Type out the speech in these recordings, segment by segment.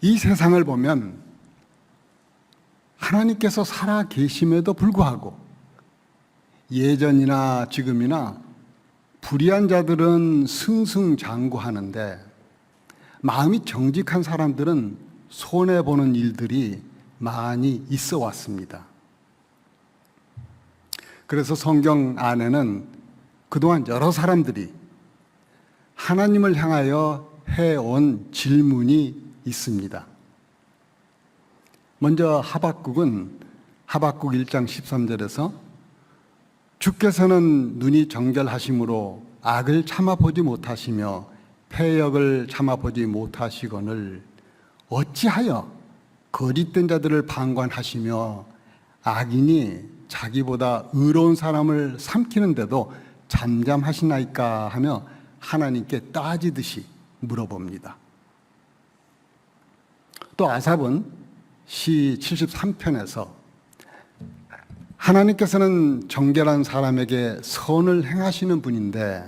이 세상을 보면 하나님께서 살아 계심에도 불구하고 예전이나 지금이나 불의한 자들은 승승장구하는데 마음이 정직한 사람들은 손해보는 일들이 많이 있어 왔습니다. 그래서 성경 안에는 그동안 여러 사람들이 하나님을 향하여 해온 질문이 있습니다. 먼저 하박국은 하박국 1장 13절에서 주께서는 눈이 정결하심으로 악을 참아보지 못하시며 패역을 참아보지 못하시거늘 어찌하여 거짓된 자들을 방관하시며 악인이 자기보다 의로운 사람을 삼키는데도 잠잠하시나이까 하며 하나님께 따지듯이 물어봅니다. 또 아삽은 시 73편에서 하나님께서는 정결한 사람에게 선을 행하시는 분인데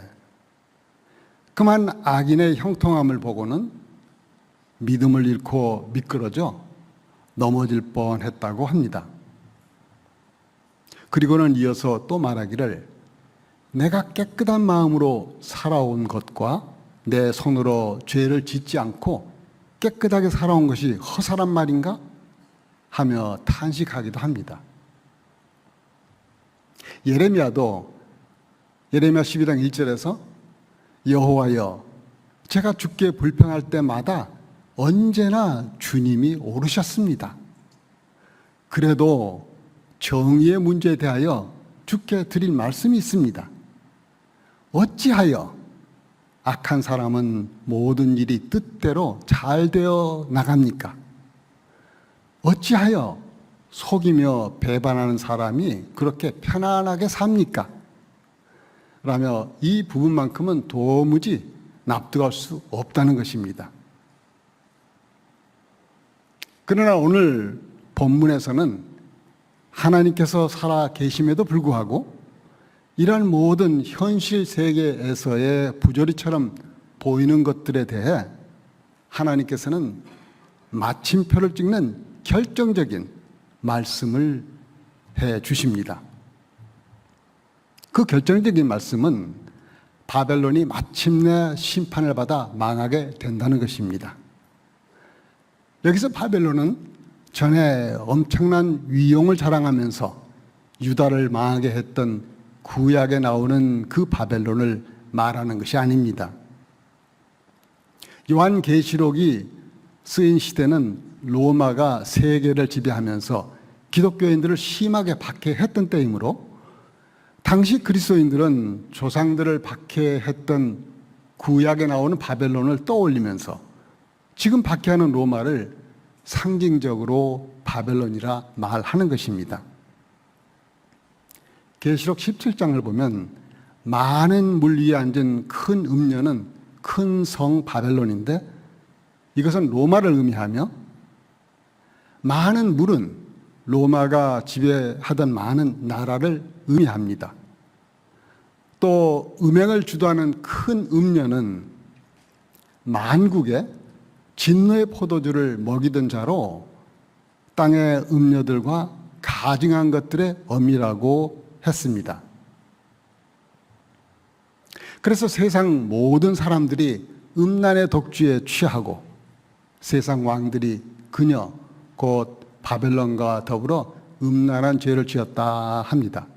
그만 악인의 형통함을 보고는 믿음을 잃고 미끄러져 넘어질 뻔했다고 합니다. 그리고는 이어서 또 말하기를 내가 깨끗한 마음으로 살아온 것과 내 손으로 죄를 짓지 않고 깨끗하게 살아온 것이 허사란 말인가? 하며 탄식하기도 합니다. 예레미야도 예레미야 12장 1절에서 여호와여 제가 주께 불평할 때마다 언제나 주님이 오르셨습니다. 그래도 정의의 문제에 대하여 주께 드릴 말씀이 있습니다. 어찌하여 악한 사람은 모든 일이 뜻대로 잘 되어 나갑니까? 어찌하여 속이며 배반하는 사람이 그렇게 편안하게 삽니까? 라며 이 부분만큼은 도무지 납득할 수 없다는 것입니다. 그러나 오늘 본문에서는 하나님께서 살아 계심에도 불구하고 이러한 모든 현실 세계에서의 부조리처럼 보이는 것들에 대해 하나님께서는 마침표를 찍는 결정적인 말씀을 해 주십니다. 그 결정적인 말씀은 바벨론이 마침내 심판을 받아 망하게 된다는 것입니다. 여기서 바벨론은 전에 엄청난 위용을 자랑하면서 유다를 망하게 했던 구약에 나오는 그 바벨론을 말하는 것이 아닙니다. 요한계시록이 쓰인 시대는 로마가 세계를 지배하면서 기독교인들을 심하게 박해했던 때이므로 당시 그리스도인들은 조상들을 박해했던 구약에 나오는 바벨론을 떠올리면서 지금 박해하는 로마를 상징적으로 바벨론이라 말하는 것입니다. 계시록 17장을 보면 많은 물 위에 앉은 큰 음녀는 큰 성 바벨론인데 이것은 로마를 의미하며 많은 물은 로마가 지배하던 많은 나라를 의미합니다. 또 음행을 주도하는 큰 음녀는 만국에 진노의 포도주를 먹이던 자로 땅의 음녀들과 가증한 것들의 어미라고 했습니다. 그래서 세상 모든 사람들이 음란의 독주에 취하고 세상 왕들이 그녀 곧 바벨론과 더불어 음란한 죄를 지었다 합니다.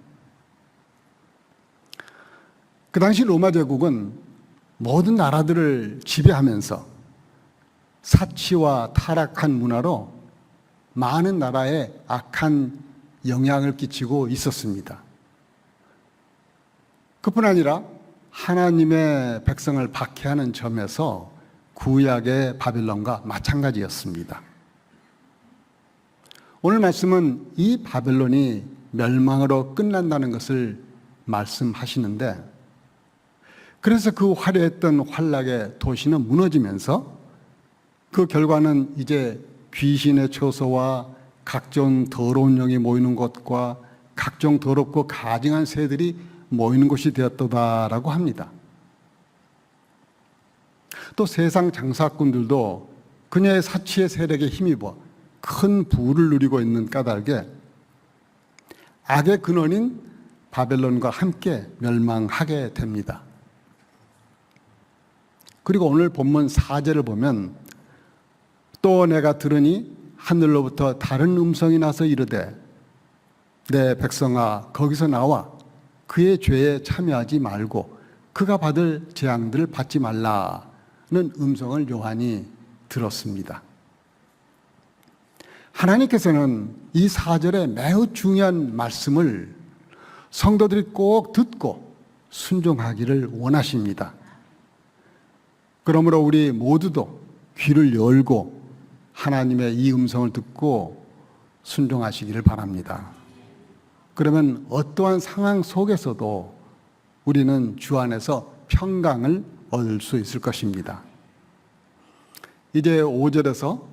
그 당시 로마 제국은 모든 나라들을 지배하면서 사치와 타락한 문화로 많은 나라에 악한 영향을 끼치고 있었습니다. 그뿐 아니라 하나님의 백성을 박해하는 점에서 구약의 바벨론과 마찬가지였습니다. 오늘 말씀은 이 바벨론이 멸망으로 끝난다는 것을 말씀하시는데 그래서 그 화려했던 환락의 도시는 무너지면서 그 결과는 이제 귀신의 처소와 각종 더러운 영이 모이는 곳과 각종 더럽고 가증한 새들이 모이는 곳이 되었다라고 합니다. 또 세상 장사꾼들도 그녀의 사치의 세력에 힘입어 큰 부를 누리고 있는 까닭에 악의 근원인 바벨론과 함께 멸망하게 됩니다. 그리고 오늘 본문 4절을 보면 또 내가 들으니 하늘로부터 다른 음성이 나서 이르되 내 백성아 거기서 나와 그의 죄에 참여하지 말고 그가 받을 재앙들을 받지 말라는 음성을 요한이 들었습니다. 하나님께서는 이 4절에 매우 중요한 말씀을 성도들이 꼭 듣고 순종하기를 원하십니다. 그러므로 우리 모두도 귀를 열고 하나님의 이 음성을 듣고 순종하시기를 바랍니다. 그러면 어떠한 상황 속에서도 우리는 주 안에서 평강을 얻을 수 있을 것입니다. 이제 5절에서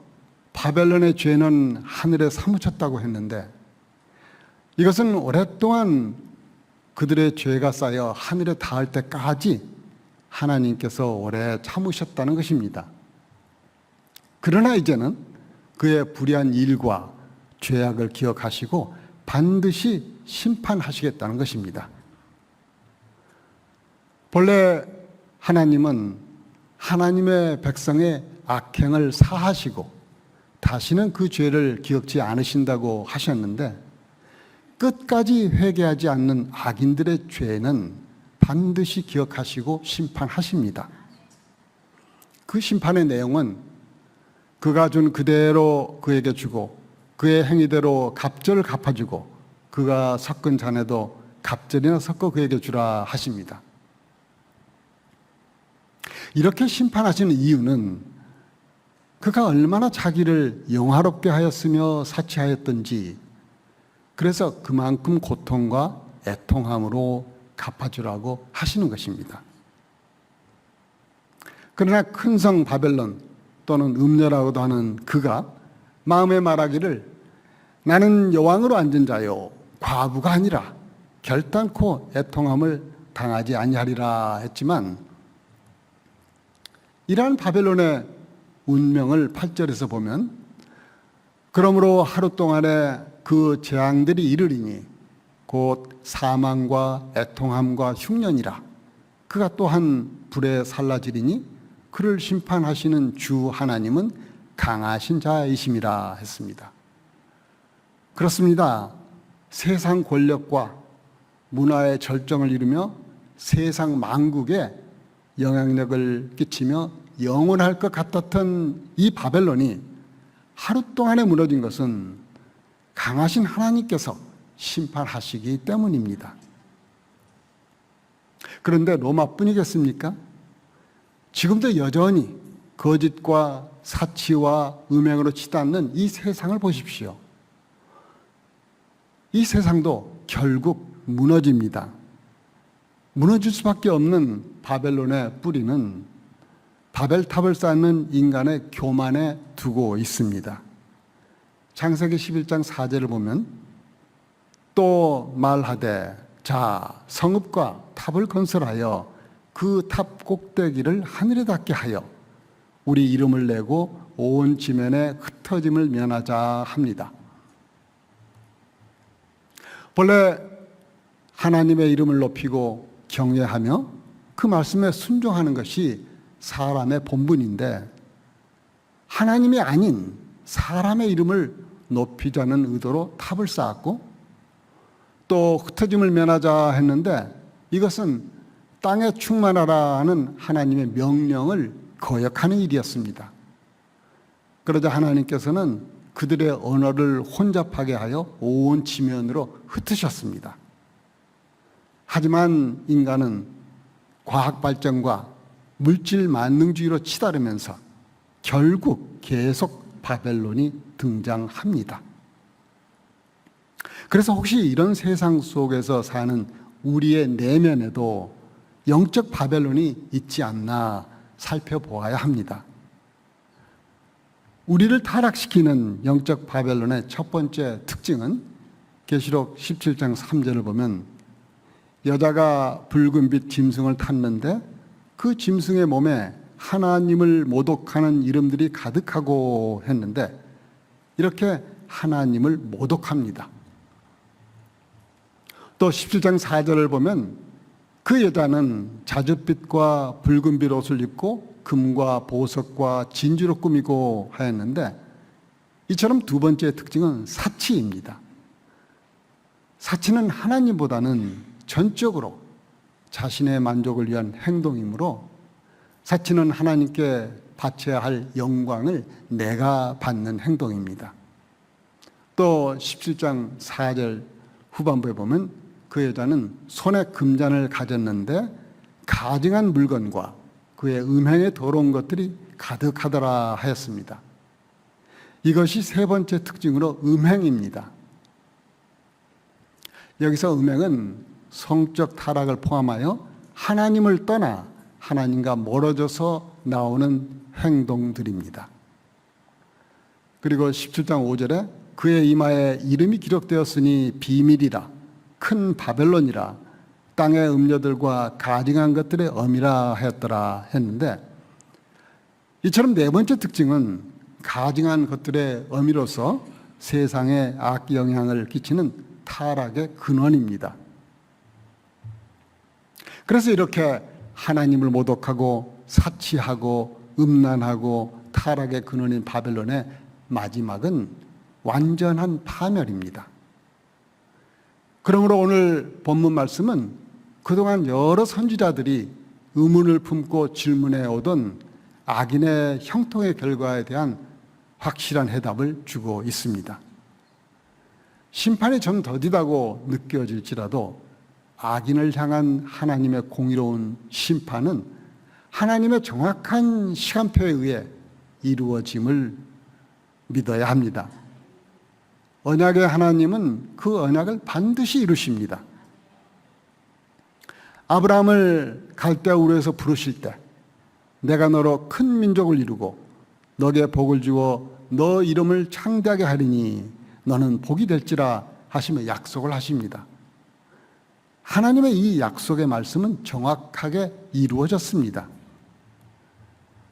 바벨론의 죄는 하늘에 사무쳤다고 했는데 이것은 오랫동안 그들의 죄가 쌓여 하늘에 닿을 때까지 하나님께서 오래 참으셨다는 것입니다. 그러나 이제는 그의 불의한 일과 죄악을 기억하시고 반드시 심판하시겠다는 것입니다. 본래 하나님은 하나님의 백성의 악행을 사하시고 다시는 그 죄를 기억지 않으신다고 하셨는데 끝까지 회개하지 않는 악인들의 죄는 반드시 기억하시고 심판하십니다. 그 심판의 내용은 그가 준 그대로 그에게 주고 그의 행위대로 갑절을 갚아주고 그가 섞은 잔에도 갑절이나 섞어 그에게 주라 하십니다. 이렇게 심판하시는 이유는 그가 얼마나 자기를 영화롭게 하였으며 사치하였던지 그래서 그만큼 고통과 애통함으로 갚아주라고 하시는 것입니다. 그러나 큰 성 바벨론 또는 음녀라고도 하는 그가 마음에 말하기를 나는 여왕으로 앉은 자요 과부가 아니라 결단코 애통함을 당하지 아니하리라 했지만 이러한 바벨론의 운명을 8절에서 보면 그러므로 하루 동안에 그 재앙들이 이르리니 곧 사망과 애통함과 흉년이라 그가 또한 불에 살라지리니 그를 심판하시는 주 하나님은 강하신 자이심이라 했습니다. 그렇습니다. 세상 권력과 문화의 절정을 이루며 세상 만국에 영향력을 끼치며 영원할 것 같았던 이 바벨론이 하루 동안에 무너진 것은 강하신 하나님께서 심판하시기 때문입니다. 그런데 로마뿐이겠습니까? 지금도 여전히 거짓과 사치와 음행으로 치닫는 이 세상을 보십시오. 이 세상도 결국 무너집니다. 무너질 수밖에 없는 바벨론의 뿌리는 바벨탑을 쌓는 인간의 교만에 두고 있습니다. 창세기 11장 4절을 보면 또 말하되 자 성읍과 탑을 건설하여 그 탑 꼭대기를 하늘에 닿게 하여 우리 이름을 내고 온 지면에 흩어짐을 면하자 합니다. 본래 하나님의 이름을 높이고 경외하며 그 말씀에 순종하는 것이 사람의 본분인데 하나님이 아닌 사람의 이름을 높이자는 의도로 탑을 쌓았고 또 흩어짐을 면하자 했는데 이것은 땅에 충만하라는 하나님의 명령을 거역하는 일이었습니다. 그러자 하나님께서는 그들의 언어를 혼잡하게 하여 온 지면으로 흩으셨습니다. 하지만 인간은 과학 발전과 물질 만능주의로 치달으면서 결국 계속 바벨론이 등장합니다. 그래서 혹시 이런 세상 속에서 사는 우리의 내면에도 영적 바벨론이 있지 않나 살펴보아야 합니다. 우리를 타락시키는 영적 바벨론의 첫 번째 특징은 계시록 17장 3절을 보면 여자가 붉은빛 짐승을 탔는데 그 짐승의 몸에 하나님을 모독하는 이름들이 가득하고 했는데 이렇게 하나님을 모독합니다. 또 17장 4절을 보면 그 여자는 자줏빛과 붉은빛 옷을 입고 금과 보석과 진주로 꾸미고 하였는데 이처럼 두 번째 특징은 사치입니다. 사치는 하나님보다는 전적으로 자신의 만족을 위한 행동이므로 사치는 하나님께 바쳐야 할 영광을 내가 받는 행동입니다. 또 17장 4절 후반부에 보면 그 여자는 손에 금잔을 가졌는데 가증한 물건과 그의 음행에 더러운 것들이 가득하더라 하였습니다. 이것이 세 번째 특징으로 음행입니다. 여기서 음행은 성적 타락을 포함하여 하나님을 떠나 하나님과 멀어져서 나오는 행동들입니다. 그리고 17장 5절에 그의 이마에 이름이 기록되었으니 비밀이라 큰 바벨론이라 땅의 음녀들과 가증한 것들의 엄이라 하였더라 했는데 이처럼 네 번째 특징은 가증한 것들의 엄이로서 세상에 악 영향을 끼치는 타락의 근원입니다. 그래서 이렇게 하나님을 모독하고 사치하고 음란하고 타락의 근원인 바벨론의 마지막은 완전한 파멸입니다. 그러므로 오늘 본문 말씀은 그동안 여러 선지자들이 의문을 품고 질문해 오던 악인의 형통의 결과에 대한 확실한 해답을 주고 있습니다. 심판이 좀 더디다고 느껴질지라도 악인을 향한 하나님의 공의로운 심판은 하나님의 정확한 시간표에 의해 이루어짐을 믿어야 합니다. 언약의 하나님은 그 언약을 반드시 이루십니다. 아브라함을 갈대아 우르에서 부르실 때 내가 너로 큰 민족을 이루고 너에게 복을 주어 너 이름을 창대하게 하리니 너는 복이 될지라 하시며 약속을 하십니다. 하나님의 이 약속의 말씀은 정확하게 이루어졌습니다.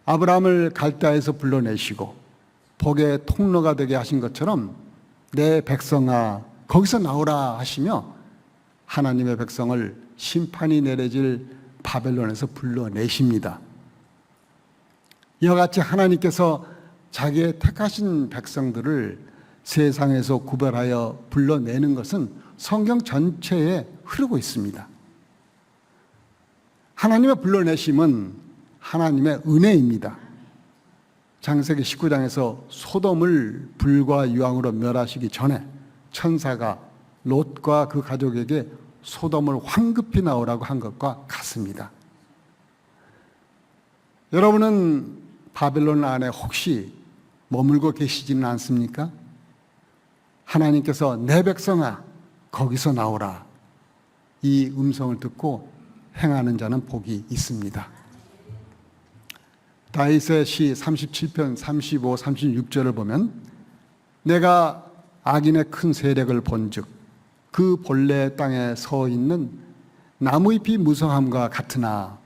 아브라함을 갈대아에서 불러내시고 복의 통로가 되게 하신 것처럼 내 백성아 거기서 나오라 하시며 하나님의 백성을 심판이 내려질 바벨론에서 불러내십니다. 이와 같이 하나님께서 자기의 택하신 백성들을 세상에서 구별하여 불러내는 것은 성경 전체에 흐르고 있습니다. 하나님의 불러내심은 하나님의 은혜입니다. 창세기 19장에서 소돔을 불과 유황으로 멸하시기 전에 천사가 롯과 그 가족에게 소돔을 황급히 나오라고 한 것과 같습니다. 여러분은 바벨론 안에 혹시 머물고 계시지는 않습니까? 하나님께서 내 백성아 거기서 나오라 이 음성을 듣고 행하는 자는 복이 있습니다. 다윗의 시 37편 35, 36절을 보면 내가 악인의 큰 세력을 본즉 그 본래 땅에 서 있는 나무잎이 무성함과 같으나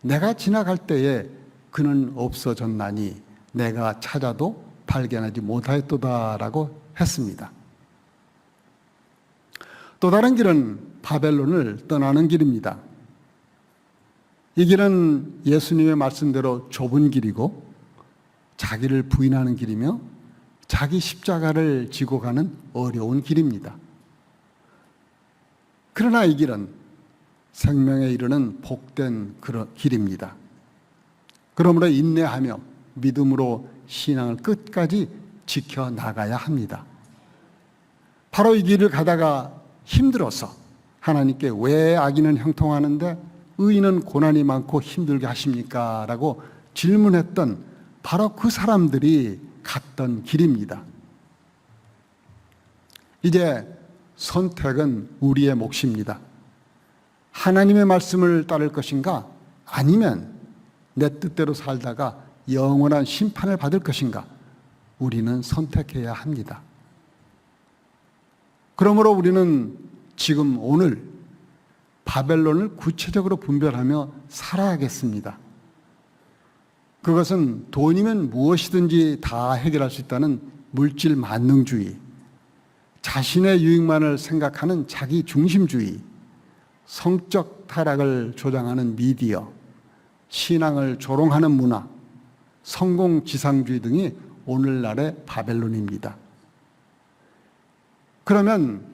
내가 지나갈 때에 그는 없어졌나니 내가 찾아도 발견하지 못하였도다라고 했습니다. 또 다른 길은 바벨론을 떠나는 길입니다. 이 길은 예수님의 말씀대로 좁은 길이고 자기를 부인하는 길이며 자기 십자가를 지고 가는 어려운 길입니다. 그러나 이 길은 생명에 이르는 복된 길입니다. 그러므로 인내하며 믿음으로 신앙을 끝까지 지켜나가야 합니다. 바로 이 길을 가다가 힘들어서 하나님께 왜 악인은 형통하는데 의인은 고난이 많고 힘들게 하십니까? 라고 질문했던 바로 그 사람들이 갔던 길입니다. 이제 선택은 우리의 몫입니다. 하나님의 말씀을 따를 것인가? 아니면 내 뜻대로 살다가 영원한 심판을 받을 것인가? 우리는 선택해야 합니다. 그러므로 우리는 지금 오늘 바벨론을 구체적으로 분별하며 살아야겠습니다. 그것은 돈이면 무엇이든지 다 해결할 수 있다는 물질 만능주의, 자신의 유익만을 생각하는 자기 중심주의, 성적 타락을 조장하는 미디어, 신앙을 조롱하는 문화, 성공지상주의 등이 오늘날의 바벨론입니다. 그러면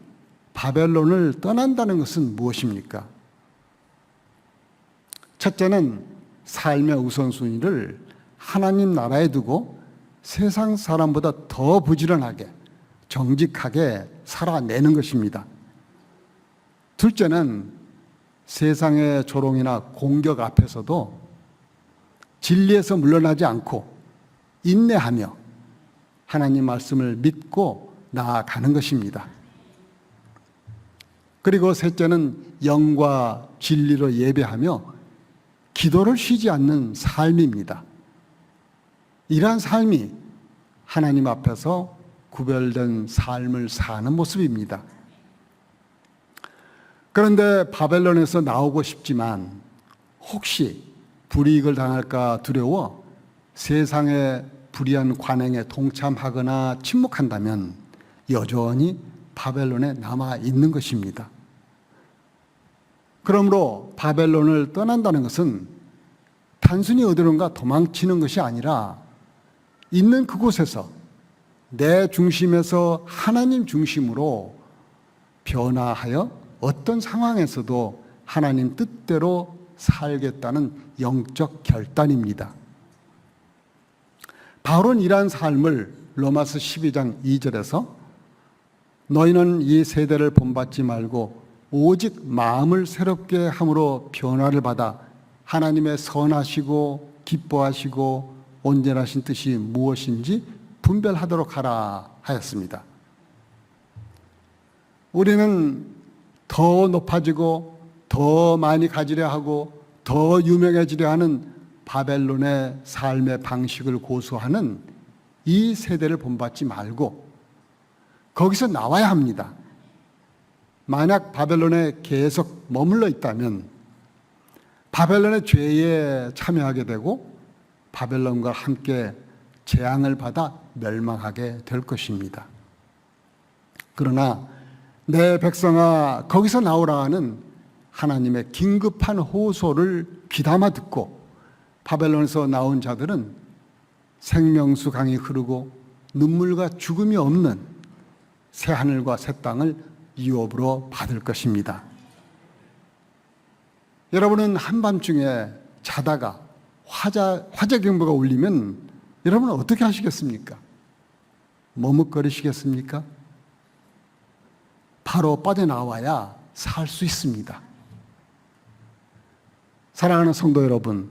바벨론을 떠난다는 것은 무엇입니까? 첫째는 삶의 우선순위를 하나님 나라에 두고 세상 사람보다 더 부지런하게, 정직하게 살아내는 것입니다. 둘째는 세상의 조롱이나 공격 앞에서도 진리에서 물러나지 않고 인내하며 하나님 말씀을 믿고 나아가는 것입니다. 그리고 셋째는 영과 진리로 예배하며 기도를 쉬지 않는 삶입니다. 이러한 삶이 하나님 앞에서 구별된 삶을 사는 모습입니다. 그런데 바벨론에서 나오고 싶지만 혹시 불이익을 당할까 두려워 세상의 불의한 관행에 동참하거나 침묵한다면 여전히 바벨론에 남아 있는 것입니다. 그러므로 바벨론을 떠난다는 것은 단순히 어디론가 도망치는 것이 아니라 있는 그곳에서 내 중심에서 하나님 중심으로 변화하여 어떤 상황에서도 하나님 뜻대로 살겠다는 영적 결단입니다. 바울은 이러한 삶을 로마서 12장 2절에서 너희는 이 세대를 본받지 말고 오직 마음을 새롭게 함으로 변화를 받아 하나님의 선하시고 기뻐하시고 온전하신 뜻이 무엇인지 분별하도록 하라 하였습니다. 우리는 더 높아지고 더 많이 가지려 하고 더 유명해지려 하는 바벨론의 삶의 방식을 고수하는 이 세대를 본받지 말고 거기서 나와야 합니다. 만약 바벨론에 계속 머물러 있다면 바벨론의 죄에 참여하게 되고 바벨론과 함께 재앙을 받아 멸망하게 될 것입니다. 그러나 내 백성아 거기서 나오라 하는 하나님의 긴급한 호소를 귀담아 듣고 바벨론에서 나온 자들은 생명수 강이 흐르고 눈물과 죽음이 없는 새 하늘과 새 땅을 유업으로 받을 것입니다. 여러분은 한밤중에 자다가 화재 경보가 울리면 여러분은 어떻게 하시겠습니까? 머뭇거리시겠습니까? 바로 빠져나와야 살 수 있습니다. 사랑하는 성도 여러분,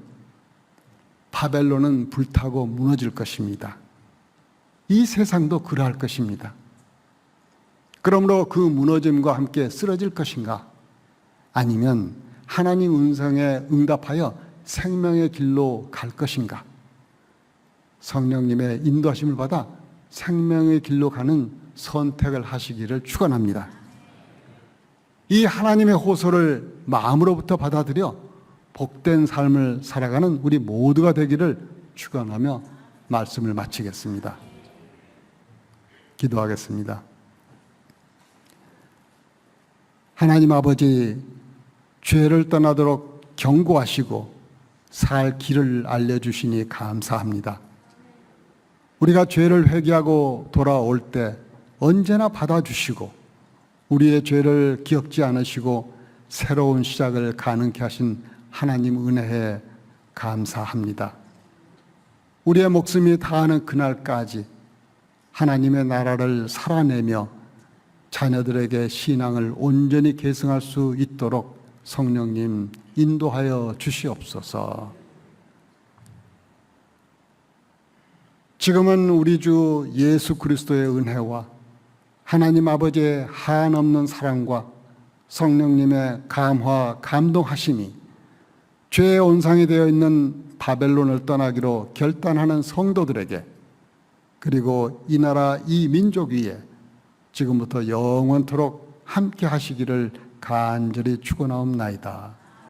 바벨론은 불타고 무너질 것입니다. 이 세상도 그러할 것입니다. 그러므로 그 무너짐과 함께 쓰러질 것인가? 아니면 하나님 음성에 응답하여 생명의 길로 갈 것인가? 성령님의 인도하심을 받아 생명의 길로 가는 선택을 하시기를 축원합니다. 이 하나님의 호소를 마음으로부터 받아들여 복된 삶을 살아가는 우리 모두가 되기를 축원하며 말씀을 마치겠습니다. 기도하겠습니다. 하나님 아버지, 죄를 떠나도록 경고하시고 살 길을 알려주시니 감사합니다. 우리가 죄를 회개하고 돌아올 때 언제나 받아주시고 우리의 죄를 기억지 않으시고 새로운 시작을 가능케 하신 하나님 은혜에 감사합니다. 우리의 목숨이 다하는 그날까지 하나님의 나라를 살아내며 자녀들에게 신앙을 온전히 계승할 수 있도록 성령님 인도하여 주시옵소서. 지금은 우리 주 예수 그리스도의 은혜와 하나님 아버지의 한없는 사랑과 성령님의 감화 감동하심이 죄의 온상이 되어 있는 바벨론을 떠나기로 결단하는 성도들에게, 그리고 이 나라 이 민족 위에 지금부터 영원토록 함께 하시기를 간절히 축원하옵나이다.